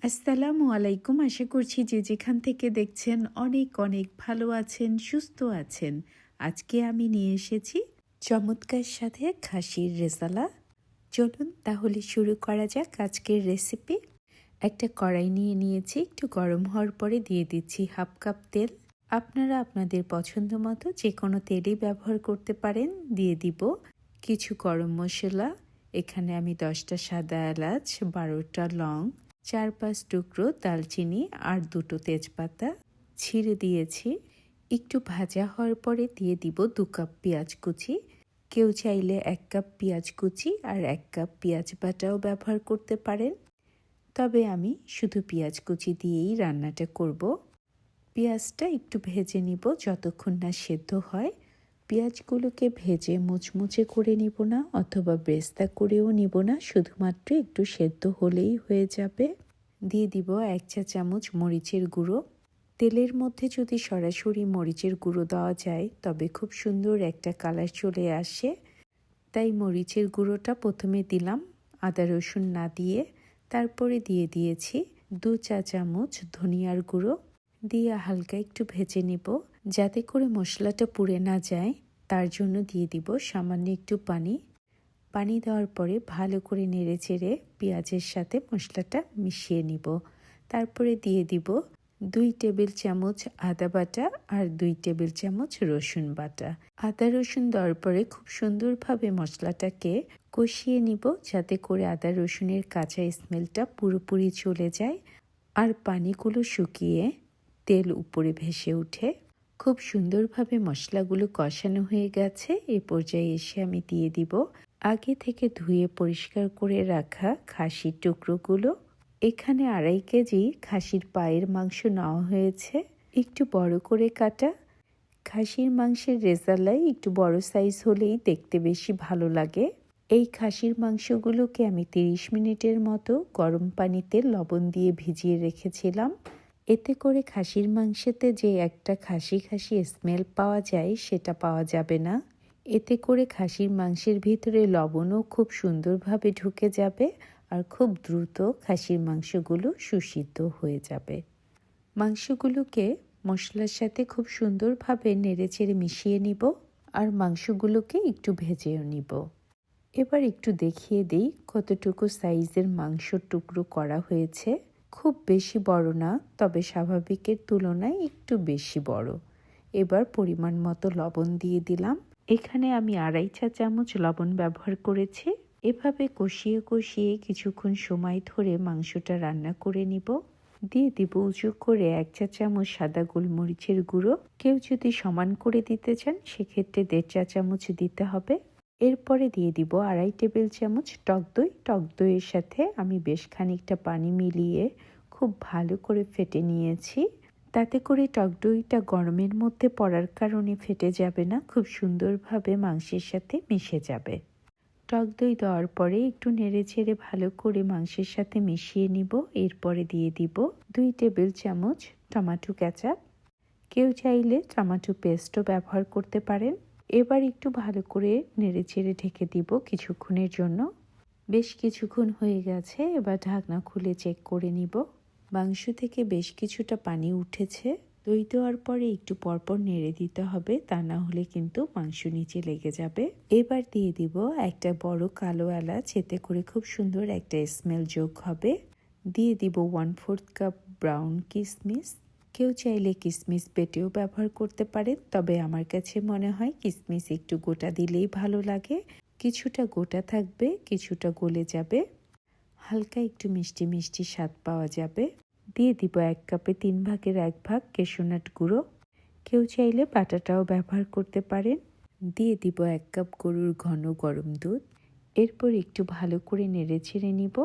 আসসালামু আলাইকুম। আশা করছি যে যেখান থেকে দেখছেন অনেক অনেক ভালো আছেন, সুস্থ আছেন। আজকে আমি নিয়ে এসেছি চমৎকার সাথে খাসির রেজালা। চলুন তাহলে শুরু করা যাক আজকের রেসিপি। একটা কড়াই নিয়ে নিয়েছি, একটু গরম হওয়ার পরে দিয়ে দিচ্ছি হাফ কাপ তেল। আপনারা আপনাদের পছন্দ মতো যে কোনো তেলই ব্যবহার করতে পারেন। দিয়ে দিব কিছু গরম মশলা। এখানে আমি 10টা সাদা এলাচ, 12টা লং, 4-5 টুকরো দালচিনি আর 2টো তেজপাতা ছিঁড়ে দিয়েছি। একটু ভাজা হওয়ার পরে দিয়ে দিব 2 কাপ পেঁয়াজ কুচি। কেউ চাইলে 1 কাপ পেঁয়াজ কুচি আর 1 কাপ পেঁয়াজ বাটাও ব্যবহার করতে পারেন, তবে আমি শুধু পেঁয়াজ কুচি দিয়েই রান্নাটা করব। পেঁয়াজটা একটু ভেজে নিব যতক্ষণ না সেদ্ধ হয়। পেঁয়াজগুলোকে ভেজে মুচমুচে করে নিব না, অথবা বেরেস্তা করেও নিব না, শুধুমাত্র একটু সেদ্ধ হলেই হয়ে যাবে। দিয়ে দিব 1 চা চামচ মরিচের গুঁড়ো। তেলের মধ্যে যদি সরাসরি মরিচের গুঁড়ো দেওয়া যায় তবে খুব সুন্দর একটা কালার চলে আসে, তাই মরিচের গুঁড়োটা প্রথমে দিলাম আদা রসুন না দিয়ে। তারপরে দিয়ে দিয়েছি 2 চা চামচ ধনিয়ার গুঁড়ো। দিয়ে হালকা একটু ভেজে নিব যাতে করে মশলাটা পুড়ে না যায়। তার জন্য দিয়ে দিব সামান্য একটু পানি। পানি দেওয়ার পরে ভালো করে নেড়েচেড়ে পেঁয়াজের সাথে মশলাটা মিশিয়ে নিব। তারপরে দিয়ে দিব 2 টেবিল চামচ আদা বাটা আর 2 টেবিল চামচ রসুন বাটা। আদা রসুন দেওয়ার পরে খুব সুন্দরভাবে মশলাটাকে কষিয়ে নিব যাতে করে আদা রসুনের কাঁচা স্মেলটা পুরোপুরি চলে যায় আর পানিগুলো শুকিয়ে তেল উপরে ভেসে ওঠে। খুব সুন্দরভাবে মশলাগুলো কষানো হয়ে গেছে। এ পর্যায়ে এসে আমি দিয়ে দিব আগে থেকে ধুয়ে পরিষ্কার করে রাখা খাসির টুকরোগুলো। এখানে 2.5 কেজি খাসির পায়ের মাংস নেওয়া হয়েছে, একটু বড় করে কাটা। খাসির মাংসের রেজালায় একটু বড় সাইজ হলেই দেখতে বেশি ভালো লাগে। এই খাসির মাংসগুলোকে আমি 30 মিনিটের মতো গরম পানিতে লবণ দিয়ে ভিজিয়ে রেখেছিলাম। এতে করে খাসির মাংসেতে যে একটা খাসি খাসি স্মেল পাওয়া যায় সেটা পাওয়া যাবে না। এতে করে খাসির মাংসের ভিতরে লবণও খুব সুন্দরভাবে ঢুকে যাবে আর খুব দ্রুত খাসির মাংসগুলো সুসিদ্ধ হয়ে যাবে। মাংসগুলোকে মশলার সাথে খুব সুন্দরভাবে নেড়েচেড়ে মিশিয়ে নিব আর মাংসগুলোকে একটু ভেজেও নিব। এবার একটু দেখিয়ে দিই কতটুকু সাইজের মাংসর টুকরো করা হয়েছে। খুব বেশি বড় না, তবে স্বাভাবিকের তুলনায় একটু বেশি বড়। এবার পরিমাণ মতো লবণ দিয়ে দিলাম। এখানে আমি 2.5 চা চামচ লবণ ব্যবহার করেছি। এভাবে কষিয়ে কষিয়ে কিছুক্ষণ সময় ধরে মাংসটা রান্না করে নিব। দিয়ে দিব উঁচু করে 1 চা চামচ সাদা গোলমরিচের গুঁড়ো। কেউ যদি সমান করে দিতে চান সেক্ষেত্রে 1.5 চা চামচ দিতে হবে। এরপরে দিয়ে দিব 2.5 টেবিল চামচ টক দই। টক দইয়ের সাথে আমি বেশ খানিকটা পানি মিলিয়ে খুব ভালো করে ফেটে নিয়েছি। তাতে করে টক দইটা গরমের মধ্যে পড়ার কারণে ফেটে যাবে না, খুব সুন্দরভাবে মাংসের সাথে মিশে যাবে। টক দই দেওয়ার পরে একটু নেড়েচেড়ে ভালো করে মাংসের সাথে মিশিয়ে নিব। এরপরে দিয়ে দিব 2 টেবিল চামচ টমেটো কেচাপ। কেউ চাইলে টমেটো পেস্টও ব্যবহার করতে পারেন। এবার একটু ভালো করে নেড়েচেড়ে ঢেকে দিব কিছুক্ষণের জন্য। বেশ কিছুক্ষণ হয়ে গেছে, এবার ঢাকনা খুলে চেক করে নিব। মাংস থেকে বেশ কিছুটা পানি উঠেছে। দই দেওয়ার পরে একটু পরপর নেড়ে দিতে হবে, তা না হলে কিন্তু মাংস নিচে লেগে যাবে। এবার দিয়ে দিব একটা বড় কালো এলাচ, এতে করে খুব সুন্দর একটা স্মেল যোগ হবে। দিয়ে দিব 1/4 কাপ ব্রাউন কিশমিশ। কেউ চাইলে কিশমিশ বেটেও ব্যবহার করতে পারেন, তবে আমার কাছে মনে হয় কিশমিশ একটু গোটা দিলেই ভালো লাগে। কিছুটা গোটা থাকবে, কিছুটা গলে যাবে, হালকা একটু মিষ্টি মিষ্টি স্বাদ পাওয়া যাবে। দিয়ে দিব 1 কাপে 3 ভাগের 1 ভাগ ক্যাশনাট গুঁড়ো। কেউ চাইলে বাটাটাও ব্যবহার করতে পারেন। দিয়ে দিব 1 কাপ গরুর ঘন গরম দুধ। এরপর একটু ভালো করে নেড়েচেড়ে নিব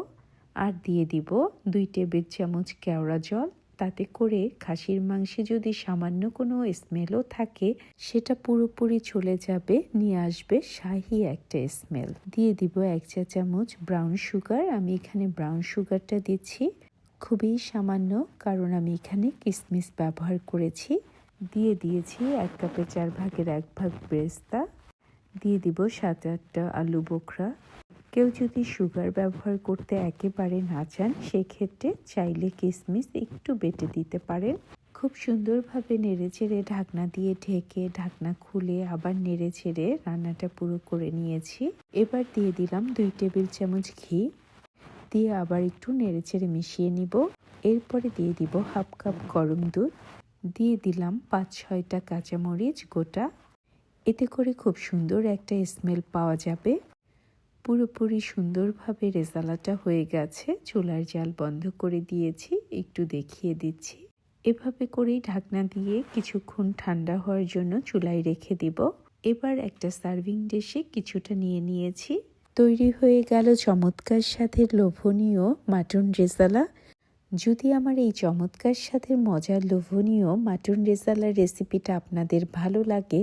আর দিয়ে দিব 2 টেবিল চামচ কেওড়া জল। তাতে করে খাসির মাংসে যদি সামান্য কোনো স্মেলও থাকে সেটা পুরোপুরি চলে যাবে, নিয়ে আসবে শাহি একটা স্মেল। দিয়ে দিব 1 চা চামচ ব্রাউন সুগার। আমি এখানে ব্রাউন সুগারটা দিচ্ছি খুবই সামান্য, কারণ আমি এখানে কিশমিশ ব্যবহার করেছি। দিয়ে দিয়েছি 1 কাপে 4 ভাগের 1 ভাগ বেরেস্তা। দিয়ে দিব 7-8টা আলু বোখরা। কেউ যদি সুগার ব্যবহার করতে একেবারে না চান, সেক্ষেত্রে চাইলে কিশমিশ একটু বেটে দিতে পারেন। খুব সুন্দরভাবে নেড়েচেড়ে ঢাকনা দিয়ে ঢেকে ঢাকনা খুলে আবার নেড়েচেড়ে রান্নাটা পুরো করে নিয়েছি। এবার দিয়ে দিলাম 2 টেবিল চামচ ঘি, দিয়ে আবার একটু নেড়েচেড়ে মিশিয়ে নিব। এরপরে দিয়ে দিব হাফ কাপ গরম দুধ, দিয়ে দিলাম 5-6টা কাঁচামরিচ গোটা। এতে করে খুব সুন্দর একটা স্মেল পাওয়া যাবে। পুরোপুরি সুন্দরভাবে রেজালাটা হয়ে গেছে। চুলার জাল বন্ধ করে দিয়েছি, একটু দেখিয়ে দিচ্ছি। এভাবে করেই ঢাকনা দিয়ে কিছুক্ষণ ঠান্ডা হওয়ার জন্য চুলায় রেখে দিব। এবার একটা সার্ভিং ডিশে কিছুটা নিয়ে নিয়েছি। তৈরি হয়ে গেল চমৎকার স্বাদের লোভনীয় মাটন রেজালা। যদি আমার এই চমৎকার স্বাদের মজার লোভনীয় মাটন রেজালার রেসিপিটা আপনাদের ভালো লাগে,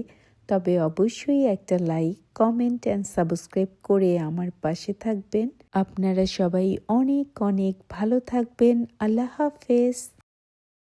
তবে অবশ্যই একটা লাইক, কমেন্ট অ্যান্ড সাবস্ক্রাইব করে আমার পাশে থাকবেন। আপনারা সবাই অনেক অনেক ভালো থাকবেন। আল্লাহ হাফেজ।